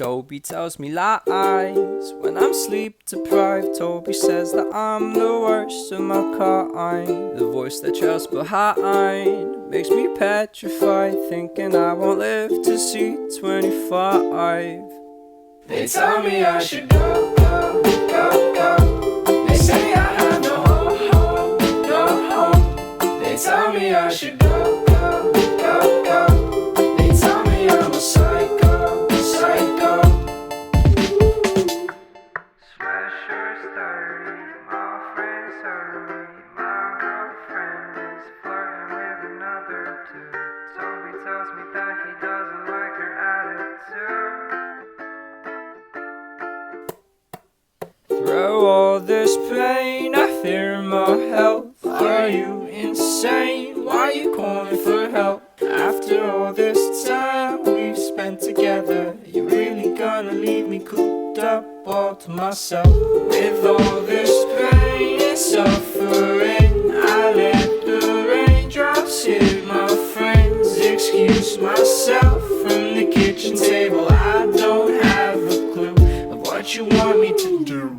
Toby tells me lies when I'm sleep deprived. Toby says that I'm the worst of my kind. The voice that trails behind makes me petrified, thinking I won't live to see 25. They tell me I should go, go, go, go. They say I have no home, no home. They tell me I should go, go, go, go. They tell me I'm a psycho, psycho. Sweatshirt's dirty, my friends hurt me. My girlfriend is flirting with another dude. Toby tells me that he doesn't like her attitude. Through all this pain, I fear my health. Are you insane? Why are you calling for help? After all this time we've spent together, you really gonna leave me cooped up all to myself? With all this pain and suffering, I let the raindrops hit my friends. Excuse myself from the kitchen table. I don't have a clue of what you want me to do.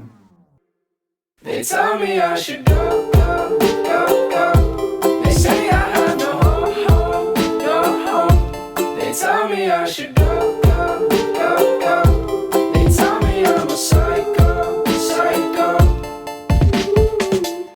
They tell me I should go, go, go, go. They say I have no home, no home. They tell me I should go.